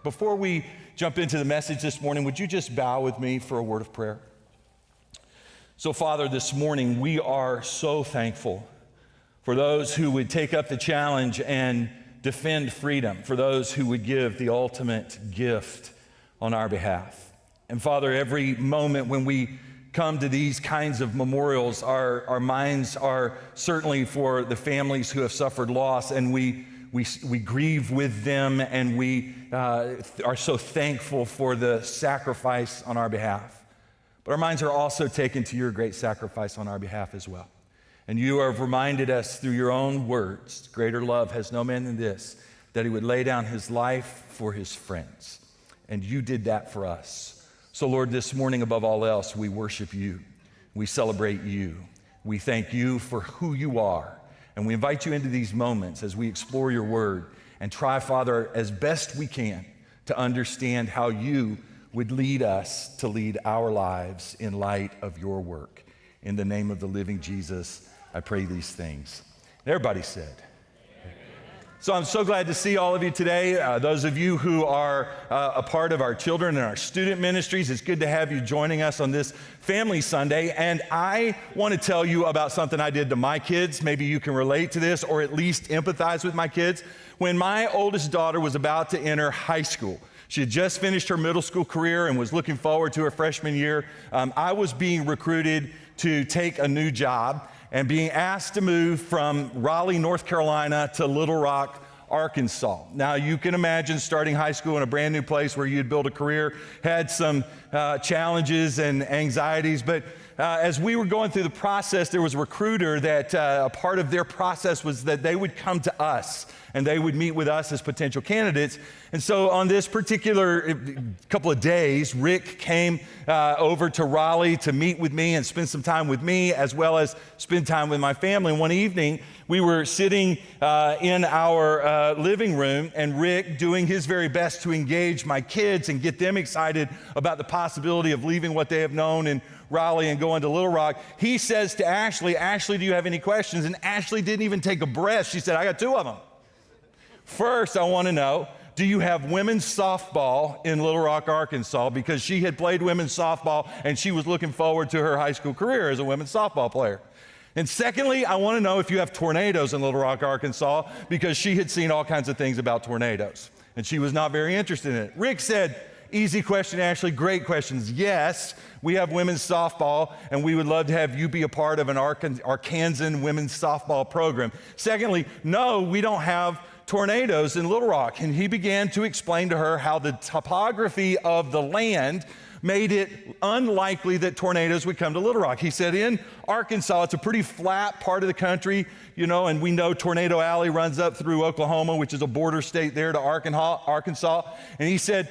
Before we jump into the message this morning, would you just bow with me for a word of prayer? So, Father, this morning we are so thankful for those who would take up the challenge and defend freedom, for those who would give the ultimate gift on our behalf. And Father, every moment when we come to these kinds of memorials, our minds are certainly for the families who have suffered loss, and we grieve with them, and we are so thankful for the sacrifice on our behalf. But our minds are also taken to your great sacrifice on our behalf as well. And you have reminded us through your own words, greater love has no man than this, that he would lay down his life for his friends. And you did that for us. So Lord, this morning above all else, we worship you. We celebrate you. We thank you for who you are. And we invite you into these moments as we explore your word and try, Father, as best we can to understand how you would lead us to lead our lives in light of your work. In the name of the living Jesus, I pray these things. Everybody said. So I'm so glad to see all of you today. Those of you who are a part of our children and our student ministries, it's good to have you joining us on this Family Sunday. And I want to tell you about something I did to my kids. Maybe you can relate to this or at least empathize with my kids. When my oldest daughter was about to enter high school, she had just finished her middle school career and was looking forward to her freshman year. I was being recruited to take a new job and being asked to move from Raleigh, North Carolina to Little Rock, Arkansas. Now, you can imagine starting high school in a brand new place where you'd build a career, had some challenges and anxieties, but as we were going through the process, there was a recruiter that a part of their process was that they would come to us and they would meet with us as potential candidates. And so on this particular couple of days, Rick came over to Raleigh to meet with me and spend some time with me, as well as spend time with my family. And one evening, we were sitting in our living room, and Rick, doing his very best to engage my kids and get them excited about the possibility of leaving what they have known in Raleigh and going to Little Rock, he says to Ashley, "Ashley, do you have any questions?" And Ashley didn't even take a breath. She said, "I got two of them. First, I want to know, do you have women's softball in Little Rock, Arkansas?" Because she had played women's softball and she was looking forward to her high school career as a women's softball player. And secondly, I want to know if you have tornadoes in Little Rock, Arkansas, because she had seen all kinds of things about tornadoes and she was not very interested in it. Rick said, "Easy question, Ashley, great questions. Yes, we have women's softball, and we would love to have you be a part of an Arkansan women's softball program. Secondly, no, we don't have tornadoes in Little Rock." And he began to explain to her how the topography of the land made it unlikely that tornadoes would come to Little Rock. He said, in Arkansas, it's a pretty flat part of the country, you know, and we know Tornado Alley runs up through Oklahoma, which is a border state there to Arkansas. And he said,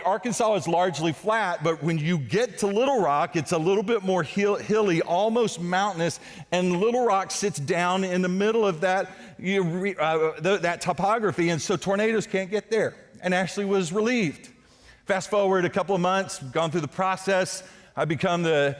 Arkansas is largely flat, but when you get to Little Rock, it's a little bit more hilly, almost mountainous, and Little Rock sits down in the middle of that, that topography, and so tornadoes can't get there. And Ashley was relieved. Fast forward a couple of months, gone through the process. I become the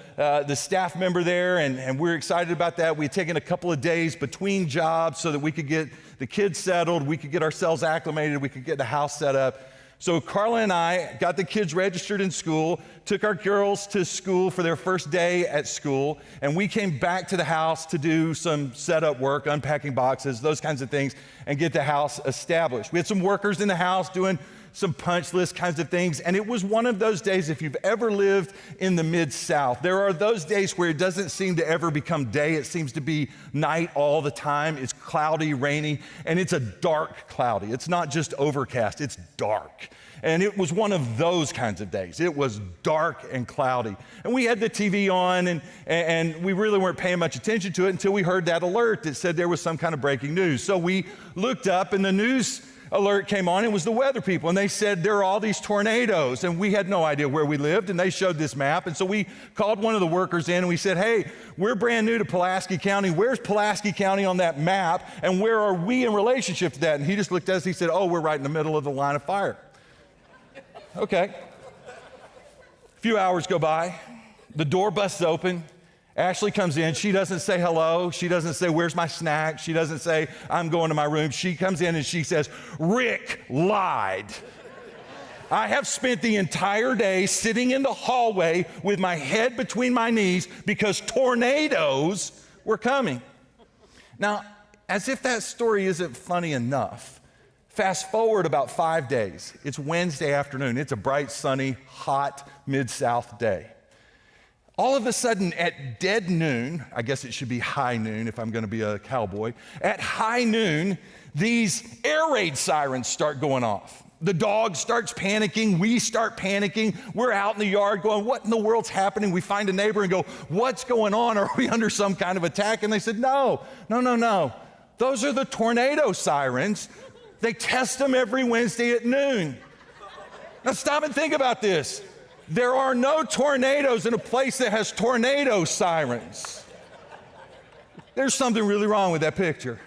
staff member there, and we're excited about that. We had taken a couple of days between jobs so that we could get the kids settled, we could get ourselves acclimated, we could get the house set up. So Carla and I got the kids registered in school, took our girls to school for their first day at school, and we came back to the house to do some setup work, unpacking boxes, those kinds of things, and get the house established. We had some workers in the house doing some punch list kinds of things, and it was one of those days, if you've ever lived in the Mid-South, there are those days where it doesn't seem to ever become day, it seems to be night all the time. It's cloudy, rainy, and it's a dark cloudy. It's not just overcast, it's dark. And it was one of those kinds of days. It was dark and cloudy. And we had the TV on, and we really weren't paying much attention to it until we heard that alert that said there was some kind of breaking news. So we looked up, and the news alert came on. It was the weather people, and they said there are all these tornadoes, and we had no idea where we lived, and they showed this map. And so we called one of the workers in, and we said, "Hey, we're brand new to Pulaski County. Where's Pulaski County on that map, and where are we in relationship to that?" And he just looked at us, he said, "Oh, we're right in the middle of the line of fire." Okay. A few hours go by, the door busts open, Ashley comes in. She doesn't say hello. She doesn't say, "Where's my snack?" She doesn't say, "I'm going to my room." She comes in and she says, "Rick lied." I have spent the entire day sitting in the hallway with my head between my knees because tornadoes were coming. Now, as if that story isn't funny enough, fast forward about 5 days. It's Wednesday afternoon. It's a bright, sunny, hot, Mid-South day. All of a sudden, at dead noon, I guess it should be high noon if I'm going to be a cowboy, at high noon, these air raid sirens start going off. The dog starts panicking. We start panicking. We're out in the yard going, what in the world's happening? We find a neighbor and go, what's going on? Are we under some kind of attack? And they said, no. Those are the tornado sirens. They test them every Wednesday at noon. Now stop and think about this. There are no tornadoes in a place that has tornado sirens. There's something really wrong with that picture.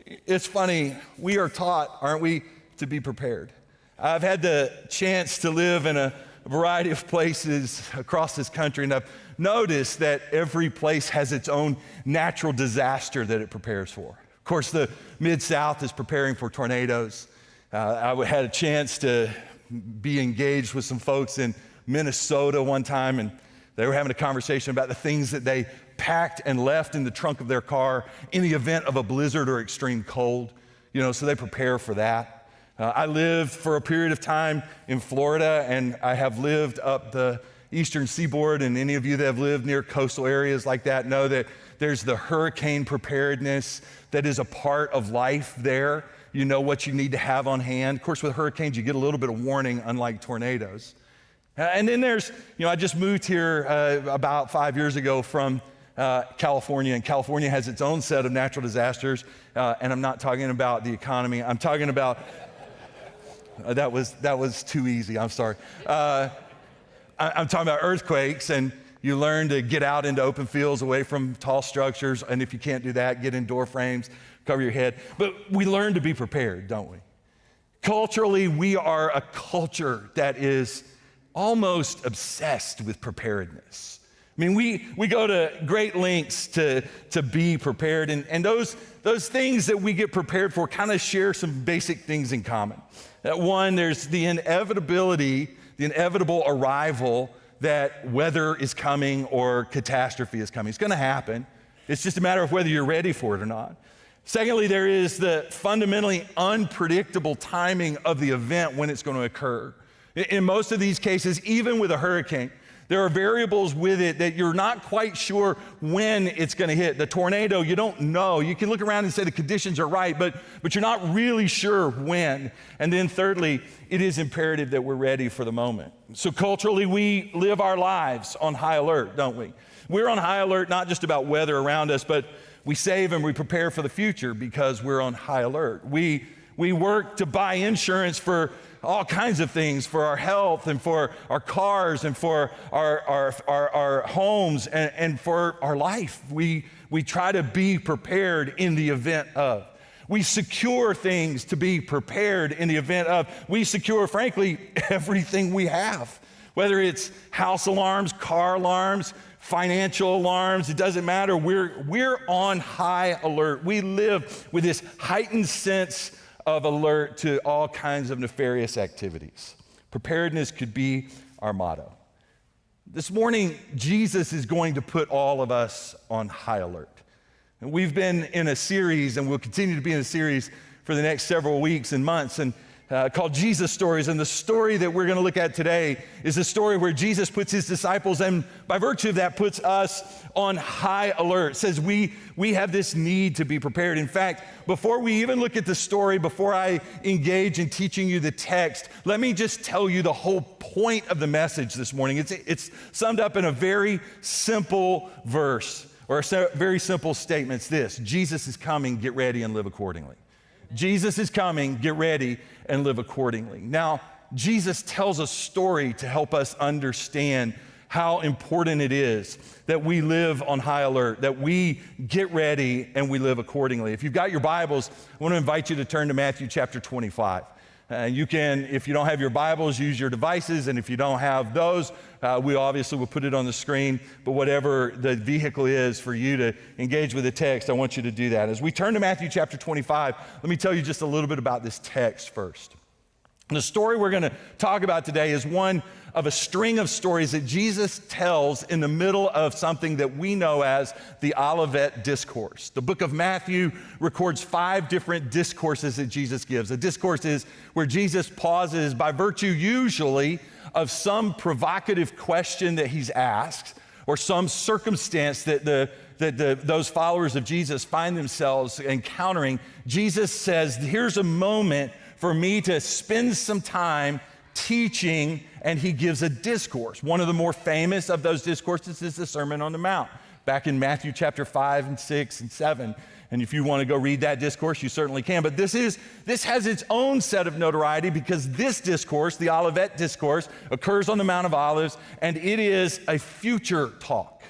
It's funny, we are taught, aren't we, to be prepared. I've had the chance to live in a variety of places across this country, and I've noticed that every place has its own natural disaster that it prepares for. Of course, the Mid-South is preparing for tornadoes. I had a chance to be engaged with some folks in Minnesota one time, and they were having a conversation about the things that they packed and left in the trunk of their car in the event of a blizzard or extreme cold, so they prepare for that. I lived for a period of time in Florida, and I have lived up the eastern seaboard, and any of you that have lived near coastal areas like that know that there's the hurricane preparedness that is a part of life there. You know what you need to have on hand. Of course, with hurricanes, you get a little bit of warning, unlike tornadoes. And then there's, I just moved here about 5 years ago from California, and California has its own set of natural disasters, and I'm not talking about the economy. I'm talking about, that was too easy, I'm sorry. I'm talking about earthquakes, and you learn to get out into open fields away from tall structures, and if you can't do that, get in door frames, cover your head. But we learn to be prepared, don't we? Culturally, we are a culture that is almost obsessed with preparedness. I mean, we go to great lengths to be prepared, and those things that we get prepared for kind of share some basic things in common. One, there's the inevitable arrival that weather is coming or catastrophe is coming. It's going to happen. It's just a matter of whether you're ready for it or not. Secondly, there is the fundamentally unpredictable timing of the event when it's going to occur. In most of these cases, even with a hurricane, there are variables with it that you're not quite sure when it's going to hit. The tornado, you don't know. You can look around and say the conditions are right, but you're not really sure when. And then thirdly, it is imperative that we're ready for the moment. So culturally, we live our lives on high alert, don't we? We're on high alert not just about weather around us, but we save and we prepare for the future because we're on high alert. We work to buy insurance for all kinds of things, for our health and for our cars and for our homes and for our life. We try to be prepared in the event of. We secure things to be prepared in the event of. We secure, frankly, everything we have, whether it's house alarms, car alarms, financial alarms, it doesn't matter. We're on high alert. We live with this heightened sense of alert to all kinds of nefarious activities. Preparedness could be our motto. This morning, Jesus is going to put all of us on high alert. And we've been in a series, and we'll continue to be in a series for the next several weeks and months, and called Jesus Stories. And the story that we're going to look at today is a story where Jesus puts his disciples, and by virtue of that, puts us on high alert. It says we have this need to be prepared. In fact, before we even look at the story, before I engage in teaching you the text, let me just tell you the whole point of the message this morning. It's summed up in a very simple verse, or a very simple statement. It's this: Jesus is coming, get ready and live accordingly. Jesus is coming, get ready and live accordingly. Now, Jesus tells a story to help us understand how important it is that we live on high alert, that we get ready and we live accordingly. If you've got your Bibles, I want to invite you to turn to Matthew chapter 25. You can, if you don't have your Bibles, use your devices, and if you don't have those, we obviously will put it on the screen, but whatever the vehicle is for you to engage with the text, I want you to do that. As we turn to Matthew chapter 25, let me tell you just a little bit about this text first. The story we're going to talk about today is one of a string of stories that Jesus tells in the middle of something that we know as the Olivet Discourse. The book of Matthew records 5 different discourses that Jesus gives. A discourse is where Jesus pauses by virtue usually of some provocative question that he's asked or some circumstance that those followers of Jesus find themselves encountering. Jesus says, here's a moment for me to spend some time teaching, and he gives a discourse. One of the more famous of those discourses is the Sermon on the Mount, back in Matthew chapter 5 and 6 and 7. And if you want to go read that discourse, you certainly can. But this has its own set of notoriety because this discourse, the Olivet Discourse, occurs on the Mount of Olives, and it is a future talk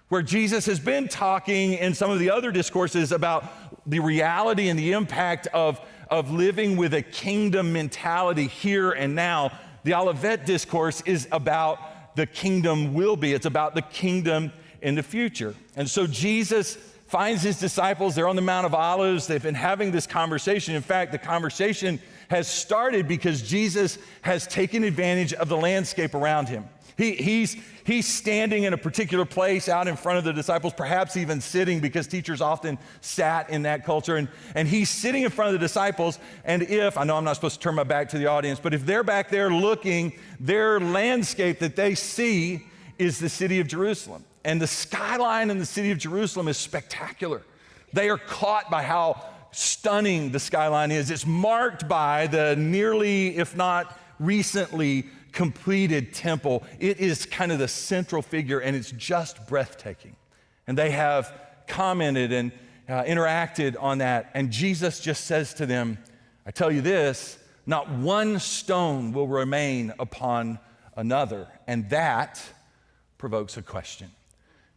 where Jesus has been talking in some of the other discourses about the reality and the impact of living with a kingdom mentality here and now. The Olivet Discourse is about the kingdom will be. It's about the kingdom in the future. And so Jesus finds his disciples. They're on the Mount of Olives. They've been having this conversation. In fact, the conversation has started because Jesus has taken advantage of the landscape around him. He's standing in a particular place out in front of the disciples, perhaps even sitting, because teachers often sat in that culture. And he's sitting in front of the disciples. And I know I'm not supposed to turn my back to the audience, but if they're back there looking, their landscape that they see is the city of Jerusalem. And the skyline in the city of Jerusalem is spectacular. They are caught by how stunning the skyline is. It's marked by the nearly, if not recently, completed temple. It is kind of the central figure, and it's just breathtaking. And they have commented and interacted on that. And Jesus just says to them, I tell you this, not one stone will remain upon another. And that provokes a question.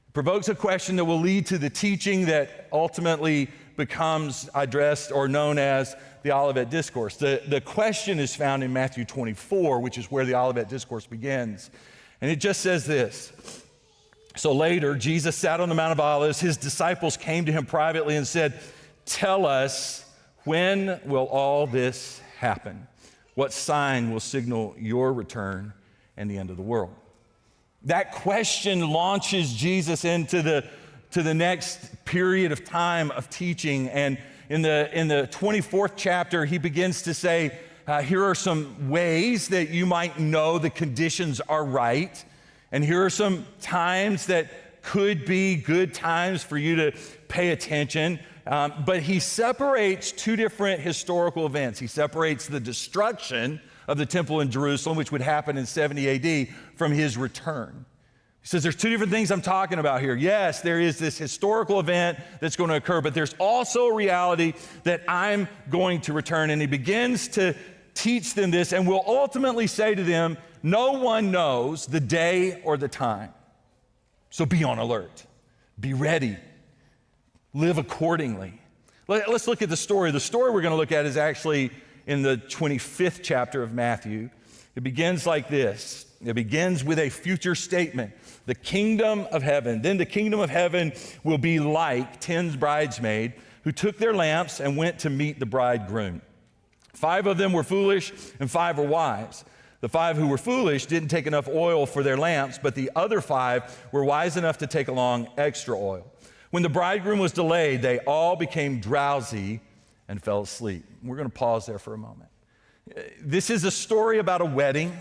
It provokes a question that will lead to the teaching that ultimately becomes addressed or known as the Olivet Discourse. The question is found in Matthew 24, which is where the Olivet Discourse begins. And it just says this. So later, Jesus sat on the Mount of Olives. His disciples came to him privately and said, tell us, when will all this happen? What sign will signal your return and the end of the world? That question launches Jesus into the next period of time of teaching. And in the 24th chapter, he begins to say, here are some ways that you might know the conditions are right. And here are some times that could be good times for you to pay attention. But he separates 2 different historical events. He separates the destruction of the temple in Jerusalem, which would happen in 70 AD, from his return. He says there's 2 different things I'm talking about here. Yes, there is this historical event that's going to occur, but there's also a reality that I'm going to return. And he begins to teach them this and will ultimately say to them, no one knows the day or the time. So be on alert, be ready, live accordingly. Let's look at the story. The story we're going to look at is actually in the 25th chapter of Matthew. It begins like this. It begins with a future statement. The kingdom of heaven. Then the kingdom of heaven will be like 10 bridesmaids who took their lamps and went to meet the bridegroom. 5 of them were foolish and 5 were wise. The 5 who were foolish didn't take enough oil for their lamps, but the other 5 were wise enough to take along extra oil. When the bridegroom was delayed, they all became drowsy and fell asleep. We're going to pause there for a moment. This is a story about a wedding,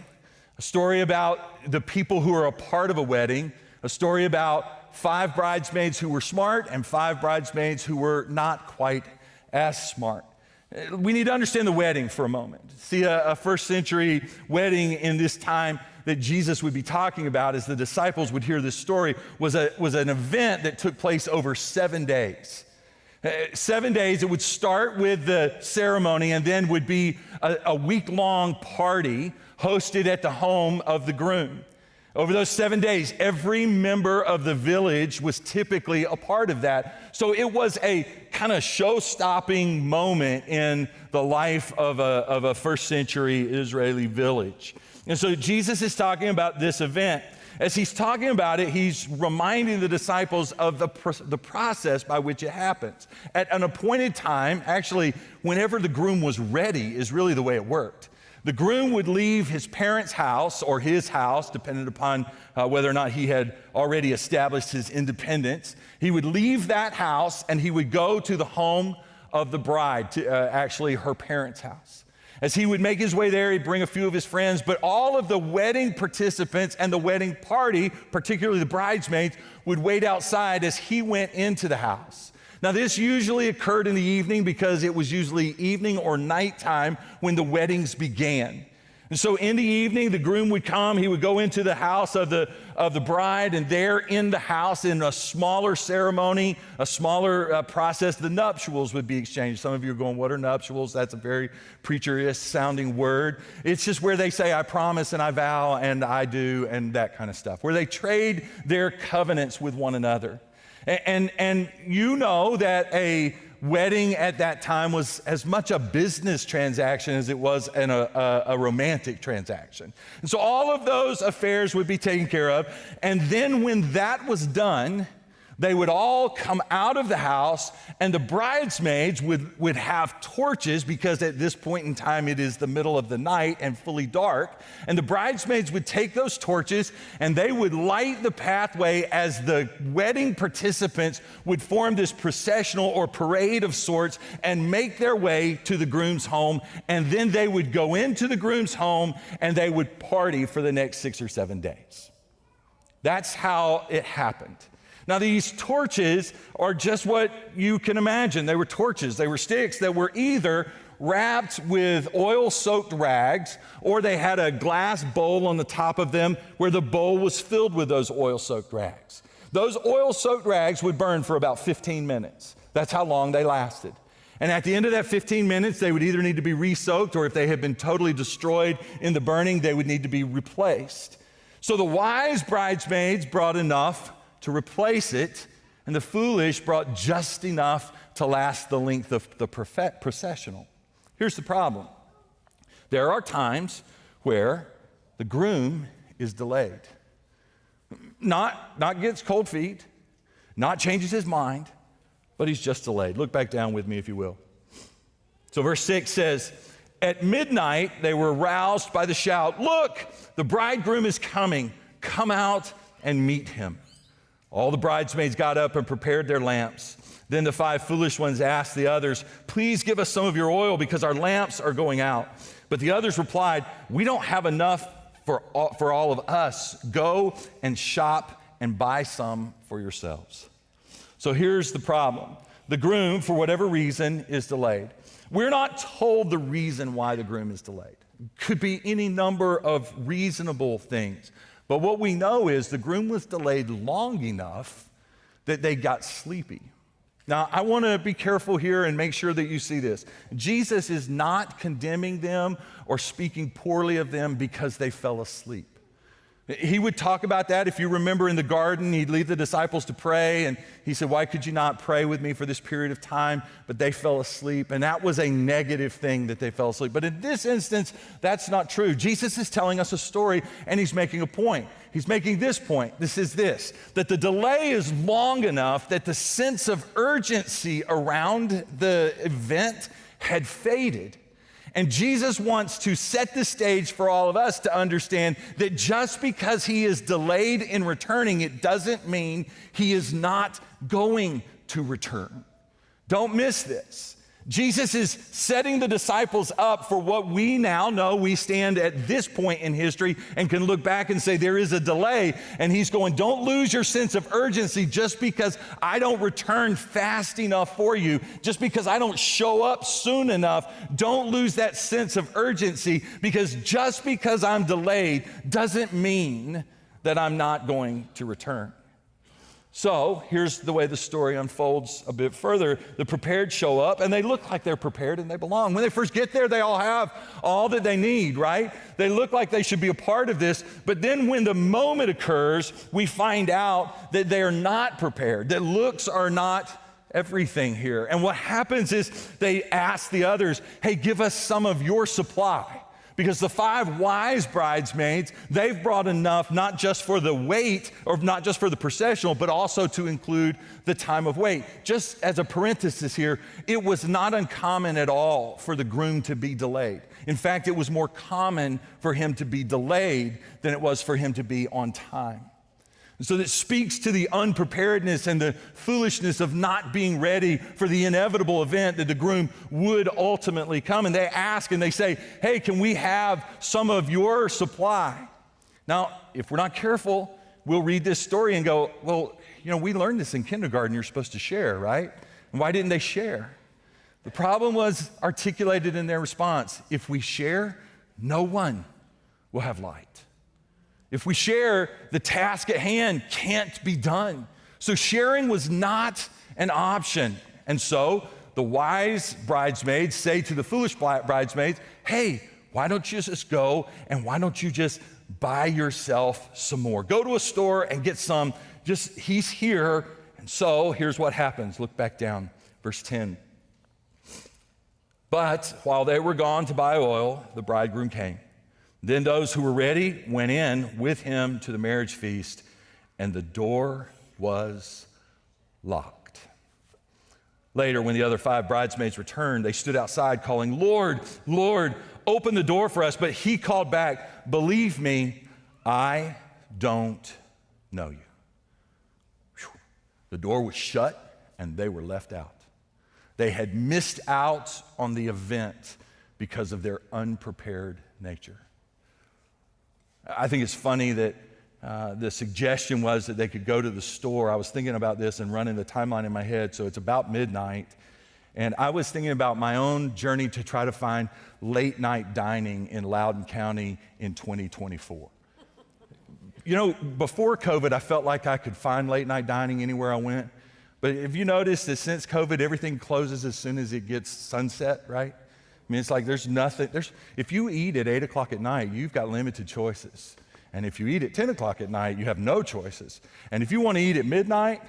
a story about the people who are a part of a wedding, a story about 5 bridesmaids who were smart and 5 bridesmaids who were not quite as smart. We need to understand the wedding for a moment. See, a first century wedding in this time that Jesus would be talking about as the disciples would hear this story was an event that took place over 7 days. 7 days, it would start with the ceremony and then would be a week-long party hosted at the home of the groom. Over those 7 days, every member of the village was typically a part of that. So it was a kind of show-stopping moment in the life of a first century Israeli village. And so Jesus is talking about this event. As he's talking about it, he's reminding the disciples of the process by which it happens. At an appointed time, actually, whenever the groom was ready is really the way it worked. The groom would leave his parents' house or his house, depending upon whether or not he had already established his independence. He would leave that house and he would go to the home of the bride, to actually her parents' house. As he would make his way there, he'd bring a few of his friends, but all of the wedding participants and the wedding party, particularly the bridesmaids, would wait outside as he went into the house. Now, this usually occurred in the evening because it was usually evening or nighttime when the weddings began. And so in the evening, the groom would come, he would go into the house of the bride, and there in the house, in a smaller ceremony, a smaller process, the nuptials would be exchanged. Some of you are going, what are nuptials? That's a very preacherish sounding word. It's just where they say, I promise and I vow and I do and that kind of stuff, where they trade their covenants with one another. And you know that a wedding at that time was as much a business transaction as it was a romantic transaction. And so all of those affairs would be taken care of. And then when that was done, they would all come out of the house, and the bridesmaids would have torches, because at this point in time it is the middle of the night and fully dark. And the bridesmaids would take those torches and they would light the pathway as the wedding participants would form this processional or parade of sorts and make their way to the groom's home. And then they would go into the groom's home and they would party for the next 6 or 7 days. That's how it happened. Now, these torches are just what you can imagine. They were torches. They were sticks that were either wrapped with oil-soaked rags, or they had a glass bowl on the top of them where the bowl was filled with those oil-soaked rags. Those oil-soaked rags would burn for about 15 minutes. That's how long they lasted. And at the end of that 15 minutes, they would either need to be re-soaked, or if they had been totally destroyed in the burning, they would need to be replaced. So the wise bridesmaids brought enough to replace it, and the foolish brought just enough to last the length of the processional. Here's the problem. There are times where the groom is delayed. Not gets cold feet, not changes his mind, but he's just delayed. Look back down with me, if you will. So verse 6 says, at midnight they were roused by the shout, look, the bridegroom is coming. Come out and meet him. All the bridesmaids got up and prepared their lamps. Then the 5 foolish ones asked the others, please give us some of your oil because our lamps are going out. But the others replied, we don't have enough for all of us. Go and shop and buy some for yourselves. So here's the problem. The groom, for whatever reason, is delayed. We're not told the reason why the groom is delayed. Could be any number of reasonable things. But what we know is the groom was delayed long enough that they got sleepy. Now, I want to be careful here and make sure that you see this. Jesus is not condemning them or speaking poorly of them because they fell asleep. He would talk about that. If you remember in the garden, he'd leave the disciples to pray, and he said, why could you not pray with me for this period of time? But they fell asleep, and that was a negative thing that they fell asleep. But in this instance, that's not true. Jesus is telling us a story, and he's making a point. He's making this point. This is this, that the delay is long enough that the sense of urgency around the event had faded. And Jesus wants to set the stage for all of us to understand that just because he is delayed in returning, it doesn't mean he is not going to return. Don't miss this. Jesus is setting the disciples up for what we now know. We stand at this point in history and can look back and say there is a delay. And he's going, don't lose your sense of urgency just because I don't return fast enough for you, just because I don't show up soon enough. Don't lose that sense of urgency, because just because I'm delayed doesn't mean that I'm not going to return. So here's the way the story unfolds a bit further. The prepared show up, and they look like they're prepared and they belong. When they first get there, they all have all that they need, right? They look like they should be a part of this. But then when the moment occurs, we find out that they are not prepared, that looks are not everything here. And what happens is they ask the others, hey, give us some of your supply. Because the 5 wise bridesmaids, they've brought enough not just for the wait, or not just for the processional, but also to include the time of wait. Just as a parenthesis here, it was not uncommon at all for the groom to be delayed. In fact, it was more common for him to be delayed than it was for him to be on time. And so that speaks to the unpreparedness and the foolishness of not being ready for the inevitable event that the groom would ultimately come. And they ask and they say, hey, can we have some of your supply? Now, if we're not careful, we'll read this story and go, well, we learned this in kindergarten, you're supposed to share, right? And why didn't they share? The problem was articulated in their response. If we share, no one will have light. If we share, the task at hand can't be done. So sharing was not an option. And so the wise bridesmaids say to the foolish bridesmaids, hey, why don't you just go and why don't you just buy yourself some more? Go to a store and get some. He's here. And so here's what happens. Look back down, verse 10. But while they were gone to buy oil, the bridegroom came. Then those who were ready went in with him to the marriage feast, and the door was locked. Later, when the other 5 bridesmaids returned, they stood outside calling, Lord, Lord, open the door for us. But he called back, believe me, I don't know you. Whew. The door was shut, and they were left out. They had missed out on the event because of their unprepared nature. I think it's funny that the suggestion was that they could go to the store. I was thinking about this and running the timeline in my head, so it's about midnight. And I was thinking about my own journey to try to find late night dining in Loudoun County in 2024. Before COVID, I felt like I could find late night dining anywhere I went. But have you noticed that since COVID, everything closes as soon as it gets sunset, right? I mean, it's like there's nothing. If you eat at 8 o'clock at night, you've got limited choices. And if you eat at 10 o'clock at night, you have no choices. And if you want to eat at midnight,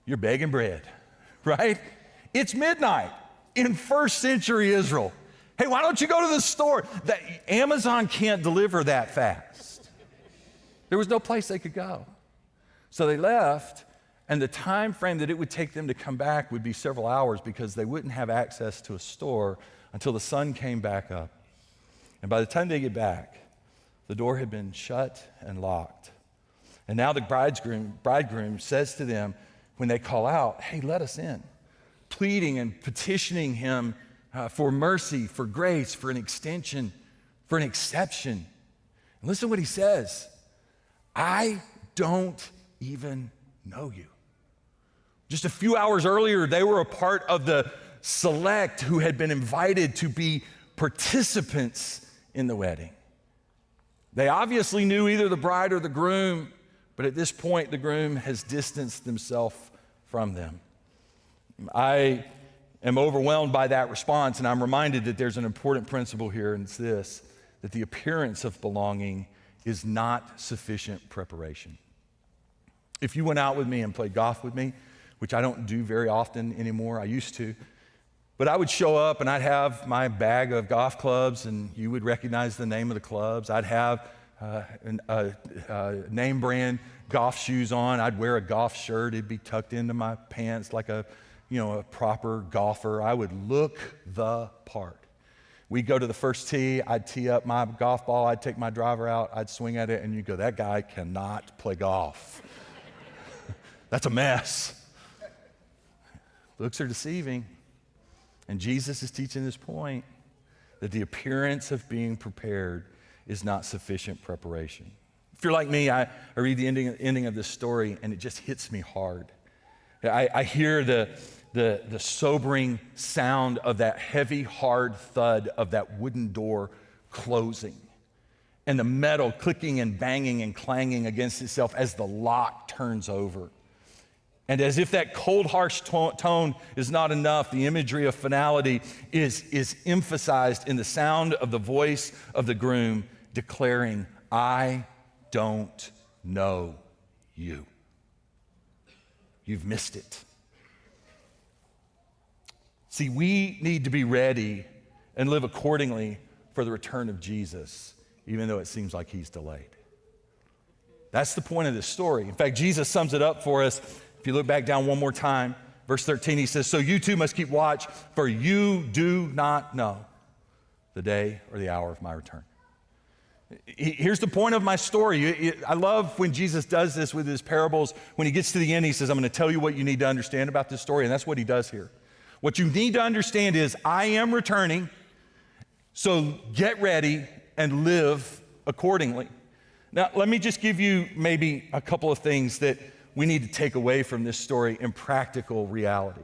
you're begging bread, right? It's midnight in first century Israel. Hey, why don't you go to the store? Amazon can't deliver that fast. There was no place they could go. So they left. And the time frame that it would take them to come back would be several hours because they wouldn't have access to a store until the sun came back up. And by the time they get back, the door had been shut and locked. And now the bridegroom says to them when they call out, hey, let us in, pleading and petitioning him for mercy, for grace, for an extension, for an exception. And listen to what he says. I don't even know you. Just a few hours earlier, they were a part of the select who had been invited to be participants in the wedding. They obviously knew either the bride or the groom, but at this point, the groom has distanced himself from them. I am overwhelmed by that response, and I'm reminded that there's an important principle here, and it's this, that the appearance of belonging is not sufficient preparation. If you went out with me and played golf with me, which I don't do very often anymore, I used to, but I would show up and I'd have my bag of golf clubs and you would recognize the name of the clubs. I'd have name brand golf shoes on. I'd wear a golf shirt. It'd be tucked into my pants like a proper golfer. I would look the part. We'd go to the first tee. I'd tee up my golf ball. I'd take my driver out. I'd swing at it and you'd go, that guy cannot play golf. That's a mess. Looks are deceiving. And Jesus is teaching this point that the appearance of being prepared is not sufficient preparation. If you're like me, I read the ending of this story and it just hits me hard. I hear the sobering sound of that heavy, hard thud of that wooden door closing and the metal clicking and banging and clanging against itself as the lock turns over. And as if that cold, harsh tone is not enough, the imagery of finality is emphasized in the sound of the voice of the groom declaring, I don't know you. You've missed it. See, we need to be ready and live accordingly for the return of Jesus, even though it seems like he's delayed. That's the point of this story. In fact, Jesus sums it up for us. If you look back down one more time, verse 13, he says, so you too must keep watch, for you do not know the day or the hour of my return. Here's the point of my story. I love when Jesus does this with his parables. When he gets to the end, he says, I'm going to tell you what you need to understand about this story, and that's what he does here. What you need to understand is I am returning, so get ready and live accordingly. Now, let me just give you maybe a couple of things that we need to take away from this story in practical reality.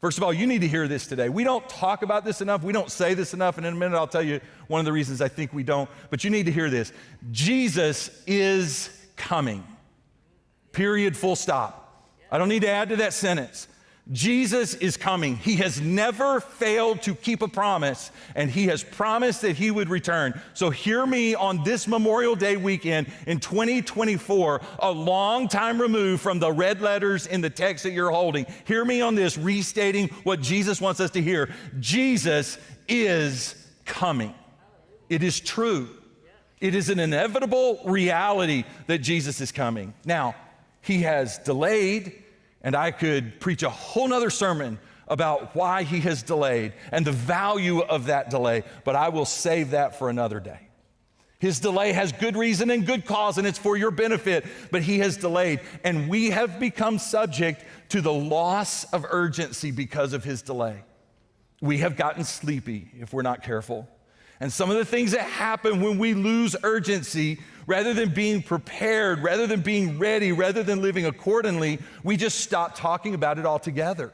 First of all, you need to hear this today. We don't talk about this enough. We don't say this enough. And in a minute, I'll tell you one of the reasons I think we don't. But you need to hear this. Jesus is coming. Period, full stop. I don't need to add to that sentence. Jesus is coming. He has never failed to keep a promise, and he has promised that he would return. So hear me on this Memorial Day weekend in 2024, a long time removed from the red letters in the text that you're holding. Hear me on this, restating what Jesus wants us to hear. Jesus is coming. It is true. It is an inevitable reality that Jesus is coming. Now, he has delayed, and I could preach a whole nother sermon about why he has delayed and the value of that delay, but I will save that for another day. His delay has good reason and good cause, and it's for your benefit, but he has delayed, and we have become subject to the loss of urgency because of his delay. We have gotten sleepy if we're not careful. And some of the things that happen when we lose urgency, rather than being prepared, rather than being ready, rather than living accordingly, we just stop talking about it altogether.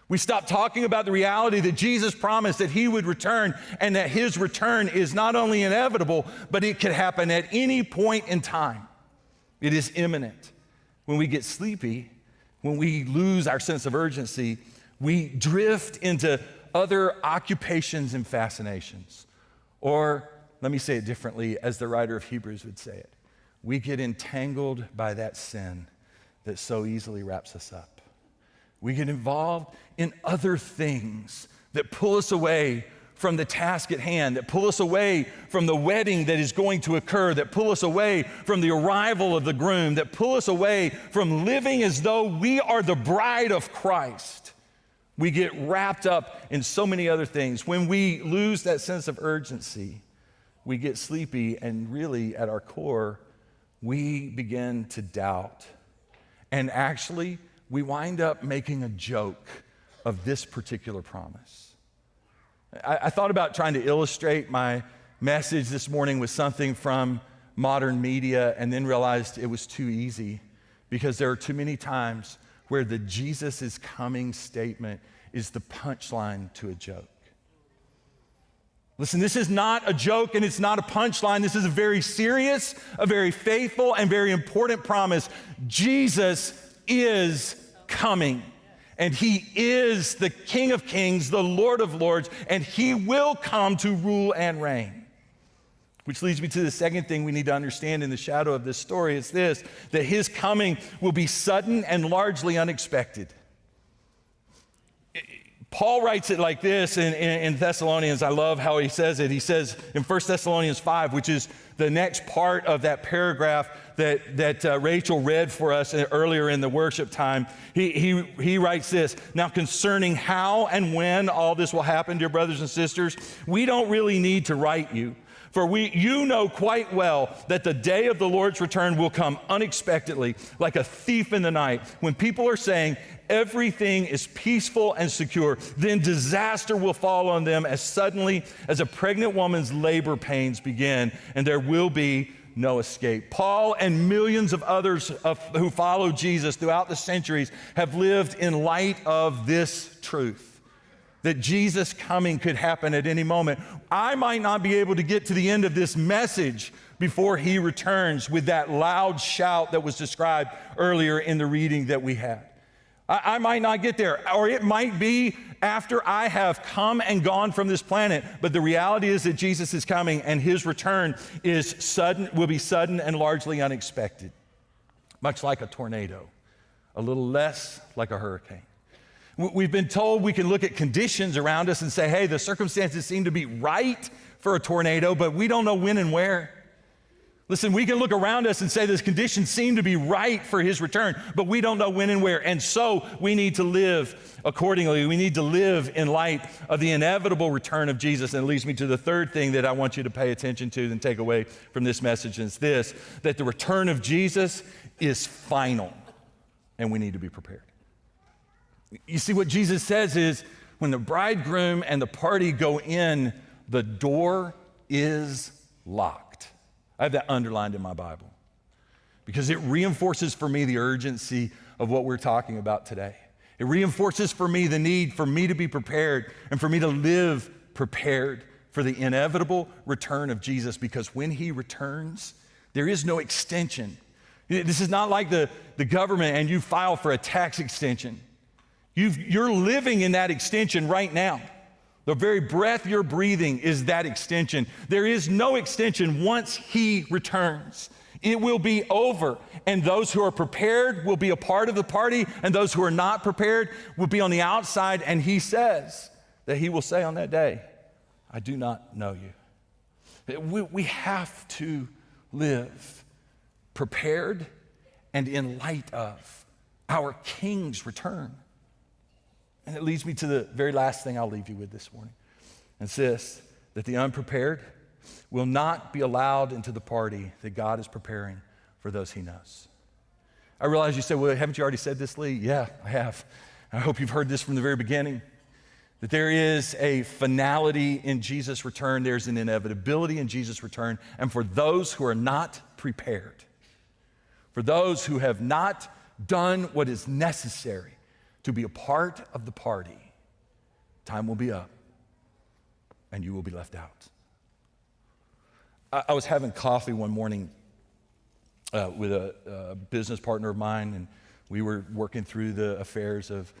We stop talking about the reality that Jesus promised that he would return, and that his return is not only inevitable, but it could happen at any point in time. It is imminent. When we get sleepy, when we lose our sense of urgency, we drift into other occupations and fascinations. Or, let me say it differently, as the writer of Hebrews would say it, we get entangled by that sin that so easily wraps us up. We get involved in other things that pull us away from the task at hand, that pull us away from the wedding that is going to occur, that pull us away from the arrival of the groom, that pull us away from living as though we are the bride of Christ. We get wrapped up in so many other things. When we lose that sense of urgency, we get sleepy, and really at our core, we begin to doubt. And actually, we wind up making a joke of this particular promise. I thought about trying to illustrate my message this morning with something from modern media, and then realized it was too easy, because there are too many times where the Jesus is coming statement is the punchline to a joke. Listen, this is not a joke, and it's not a punchline. This is a very serious, a very faithful, and very important promise. Jesus is coming, and he is the King of Kings, the Lord of Lords, and he will come to rule and reign. Which leads me to the second thing we need to understand in the shadow of this story is this, that his coming will be sudden and largely unexpected. Paul writes it like this in Thessalonians. I love how he says it. He says in 1 Thessalonians 5, which is the next part of that paragraph that Rachel read for us earlier in the worship time, he writes this, now concerning how and when all this will happen, dear brothers and sisters, we don't really need to write you. For you know quite well that the day of the Lord's return will come unexpectedly, like a thief in the night. When people are saying everything is peaceful and secure, then disaster will fall on them as suddenly as a pregnant woman's labor pains begin, and there will be no escape. Paul and millions of others who follow Jesus throughout the centuries have lived in light of this truth, that Jesus' coming could happen at any moment. I might not be able to get to the end of this message before he returns with that loud shout that was described earlier in the reading that we had. I might not get there, or it might be after I have come and gone from this planet. But the reality is that Jesus is coming, and his return is sudden, will be sudden and largely unexpected, much like a tornado, a little less like a hurricane. We've been told we can look at conditions around us and say, hey, the circumstances seem to be right for a tornado, but we don't know when and where. Listen, we can look around us and say this conditions seem to be right for his return, but we don't know when and where. And so we need to live accordingly. We need to live in light of the inevitable return of Jesus. And it leads me to the third thing that I want you to pay attention to and take away from this message. And it's this, that the return of Jesus is final, and we need to be prepared. You see, what Jesus says is when the bridegroom and the party go in, the door is locked. I have that underlined in my Bible because it reinforces for me the urgency of what we're talking about today. It reinforces for me the need for me to be prepared and for me to live prepared for the inevitable return of Jesus, because when he returns, there is no extension. This is not like the government and you file for a tax extension. You're living in that extension right now. The very breath you're breathing is that extension. There is no extension once he returns. It will be over, and those who are prepared will be a part of the party, and those who are not prepared will be on the outside, and he says that he will say on that day, I do not know you. We have to live prepared and in light of our King's return. And it leads me to the very last thing I'll leave you with this morning. And it's this, that the unprepared will not be allowed into the party that God is preparing for those he knows. I realize you say, well, haven't you already said this, Lee? Yeah, I have. I hope you've heard this from the very beginning, that there is a finality in Jesus' return. There's an inevitability in Jesus' return. And for those who are not prepared, for those who have not done what is necessary to be a part of the party, time will be up and you will be left out. I was having coffee one morning with a business partner of mine, and we were working through the affairs of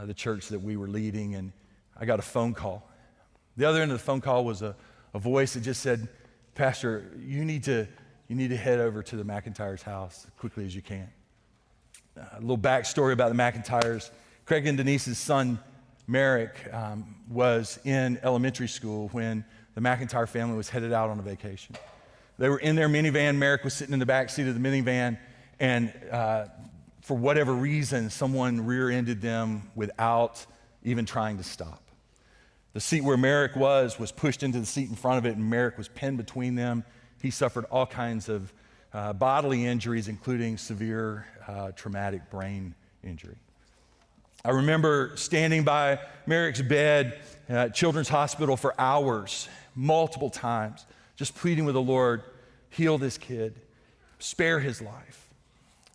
the church that we were leading, and I got a phone call. The other end of the phone call was a voice that just said, Pastor, you need to head over to the McIntyre's house as quickly as you can. A little backstory about the McIntyres. Craig and Denise's son, Merrick, was in elementary school when the McIntyre family was headed out on a vacation. They were in their minivan. Merrick was sitting in the back seat of the minivan, and for whatever reason, someone rear-ended them without even trying to stop. The seat where Merrick was pushed into the seat in front of it, and Merrick was pinned between them. He suffered all kinds of bodily injuries, including severe traumatic brain injury. I remember standing by Merrick's bed at Children's Hospital for hours, multiple times, just pleading with the Lord, heal this kid, spare his life.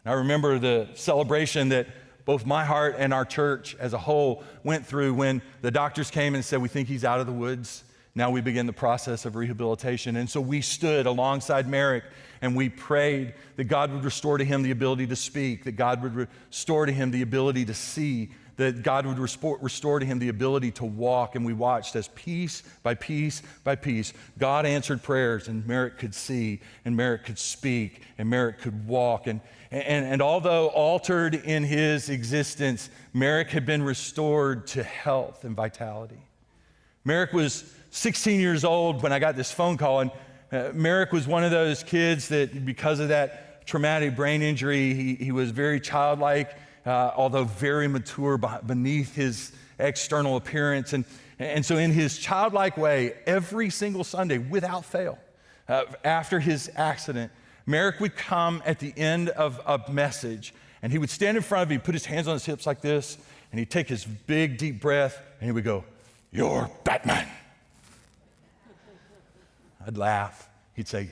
And I remember the celebration that both my heart and our church as a whole went through when the doctors came and said, we think he's out of the woods. Now we begin the process of rehabilitation. And so we stood alongside Merrick and we prayed that God would restore to him the ability to speak, that God would restore to him the ability to see, that God would restore to him the ability to walk. And we watched as piece by piece by piece, God answered prayers, and Merrick could see, and Merrick could speak, and Merrick could walk. And although altered in his existence, Merrick had been restored to health and vitality. Merrick was 16 years old when I got this phone call, and Merrick was one of those kids that because of that traumatic brain injury, he was very childlike, although very mature beneath his external appearance. And so in his childlike way, every single Sunday, without fail, after his accident, Merrick would come at the end of a message, and he would stand in front of me, put his hands on his hips like this, and he'd take his big, deep breath, and he would go, "You're Batman." I'd laugh. He'd say,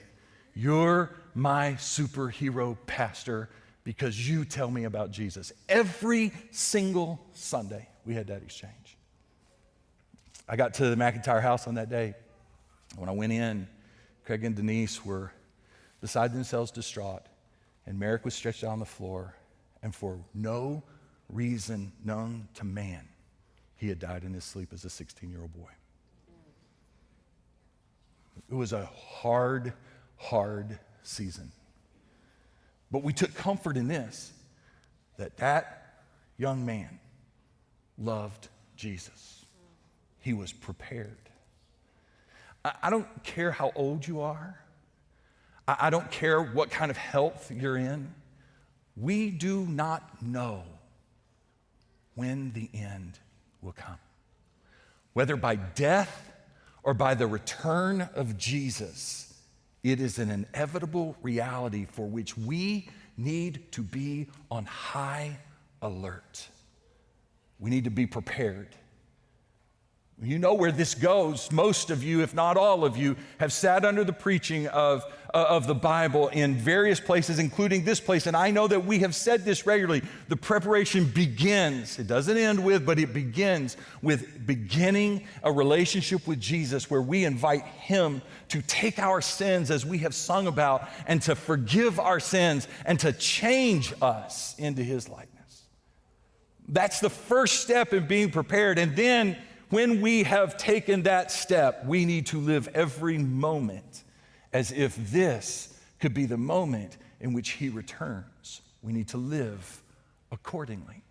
"You're my superhero, Pastor, because you tell me about Jesus." Every single Sunday, we had that exchange. I got to the McIntyre house on that day. When I went in, Craig and Denise were beside themselves distraught, and Merrick was stretched out on the floor, and for no reason known to man, he had died in his sleep as a 16-year-old boy. It was a hard, hard season. But we took comfort in this, that young man loved Jesus. He was prepared. I don't care how old you are. I don't care what kind of health you're in. We do not know when the end will come. Whether by death or by the return of Jesus, it is an inevitable reality for which we need to be on high alert. We need to be prepared. You know where this goes. Most of you, if not all of you, have sat under the preaching of the Bible in various places, including this place. And I know that we have said this regularly. The preparation begins. It doesn't end with, but it begins with beginning a relationship with Jesus where we invite him to take our sins, as we have sung about, and to forgive our sins and to change us into his likeness. That's the first step in being prepared. And then when we have taken that step, we need to live every moment as if this could be the moment in which he returns. We need to live accordingly,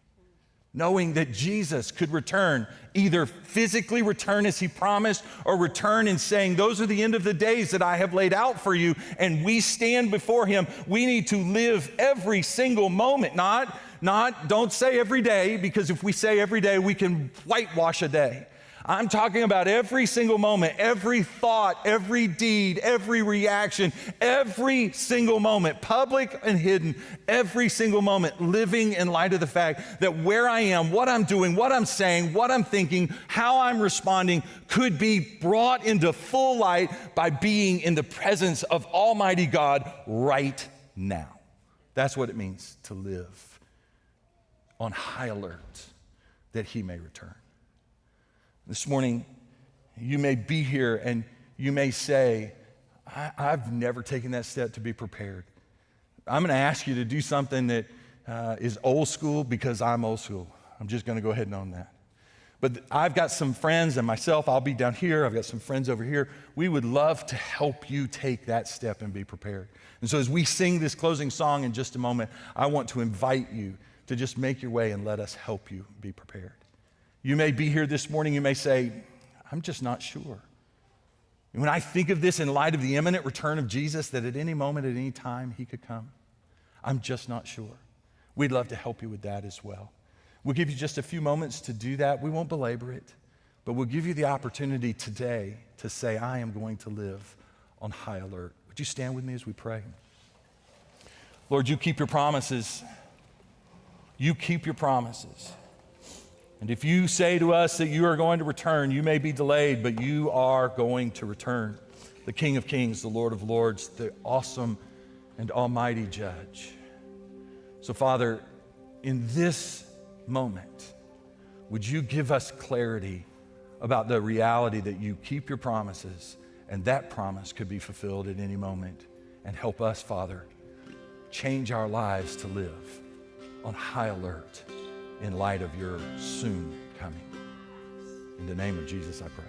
knowing that Jesus could return, either physically return as he promised, or return and saying, those are the end of the days that I have laid out for you, and we stand before him. We need to live every single moment, don't say every day, because if we say every day, we can whitewash a day. I'm talking about every single moment, every thought, every deed, every reaction, every single moment, public and hidden, every single moment, living in light of the fact that where I am, what I'm doing, what I'm saying, what I'm thinking, how I'm responding could be brought into full light by being in the presence of Almighty God right now. That's what it means to live on high alert that he may return. This morning, you may be here and you may say, I've never taken that step to be prepared. I'm going to ask you to do something that is old school because I'm old school. I'm just going to go ahead and own that. But I've got some friends and myself, I'll be down here. I've got some friends over here. We would love to help you take that step and be prepared. And so as we sing this closing song in just a moment, I want to invite you to just make your way and let us help you be prepared. You may be here this morning, you may say, I'm just not sure. And when I think of this in light of the imminent return of Jesus, that at any moment, at any time, he could come, I'm just not sure. We'd love to help you with that as well. We'll give you just a few moments to do that. We won't belabor it, but we'll give you the opportunity today to say, I am going to live on high alert. Would you stand with me as we pray? Lord, you keep your promises. You keep your promises. And if you say to us that you are going to return, you may be delayed, but you are going to return. The King of Kings, the Lord of Lords, the awesome and almighty Judge. So, Father, in this moment, would you give us clarity about the reality that you keep your promises, and that promise could be fulfilled at any moment, and help us, Father, change our lives to live on high alert in light of your soon coming. In the name of Jesus, I pray.